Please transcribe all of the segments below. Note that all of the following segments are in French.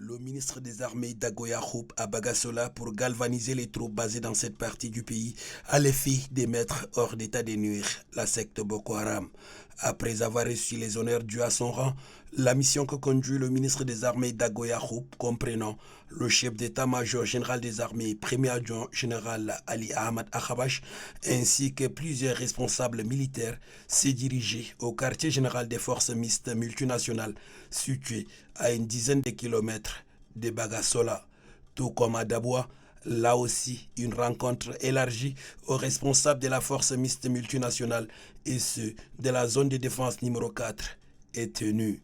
Le ministre des Armées Dago Yacoub à Bagasola pour galvaniser les troupes basées dans cette partie du pays à l'effet de mettre hors d'état de nuire la secte Boko Haram. Après avoir reçu les honneurs dus à son rang, la mission que conduit le ministre des Armées Dago Yacoub, comprenant le chef d'état-major général des armées, premier adjoint général Ali Ahmad Akhabash, ainsi que plusieurs responsables militaires, s'est dirigé au quartier général des forces mixtes multinationales situé à une dizaine de kilomètres de Bagasola. Tout comme à Daboua, là aussi, une rencontre élargie aux responsables de la force mixte multinationale et ceux de la zone de défense numéro 4 est tenue.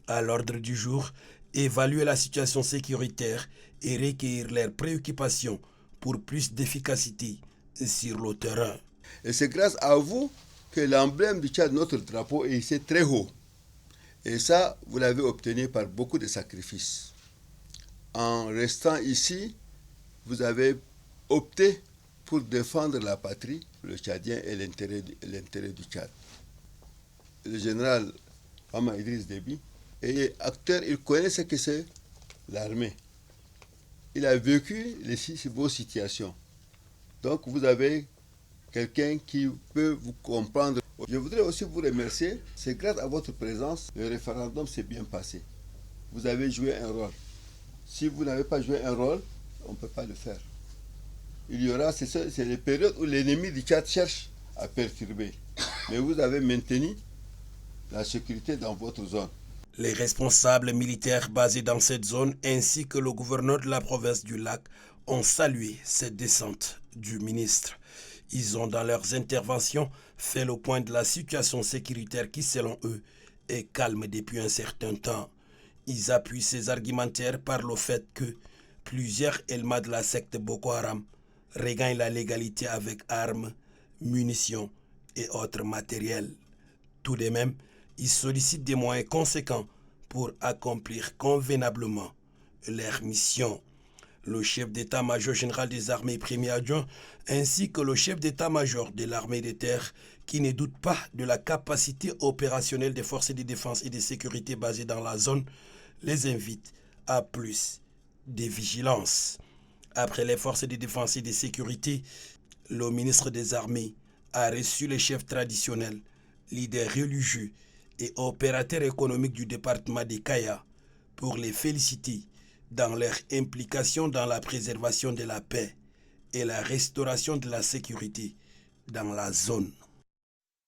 À l'ordre du jour, évaluer la situation sécuritaire et recueillir leurs préoccupations pour plus d'efficacité sur le terrain. Et c'est grâce à vous que l'emblème du Tchad, notre drapeau, est ici très haut. Et ça, vous l'avez obtenu par beaucoup de sacrifices. En restant ici, vous avez opté pour défendre la patrie, le Tchadien et l'intérêt du Tchad. Le général Hama Idriss Déby est acteur, il connaît ce que c'est l'armée. Il a vécu vos situations. Donc vous avez quelqu'un qui peut vous comprendre. Je voudrais aussi vous remercier. C'est grâce à votre présence, le référendum s'est bien passé. Vous avez joué un rôle. Si vous n'avez pas joué un rôle, on ne peut pas le faire. Il y aura, c'est les périodes où l'ennemi du Tchad cherche à perturber. Mais vous avez maintenu la sécurité dans votre zone. Les responsables militaires basés dans cette zone ainsi que le gouverneur de la province du Lac ont salué cette descente du ministre. Ils ont dans leurs interventions fait le point de la situation sécuritaire qui, selon eux, est calme depuis un certain temps. Ils appuient ces argumentaires par le fait que plusieurs éléments de la secte Boko Haram regagnent la légalité avec armes, munitions et autres matériels. Tout de même, ils sollicitent des moyens conséquents pour accomplir convenablement leur mission. Le chef d'état-major général des armées premier adjoint ainsi que le chef d'état-major de l'armée de terre qui ne doute pas de la capacité opérationnelle des forces de défense et de sécurité basées dans la zone les invitent à plus de vigilance. Après les forces de défense et de sécurité, le ministre des armées a reçu les chefs traditionnels, leaders religieux et opérateurs économiques du département de Kaya pour les féliciter dans leur implication dans la préservation de la paix et la restauration de la sécurité dans la zone.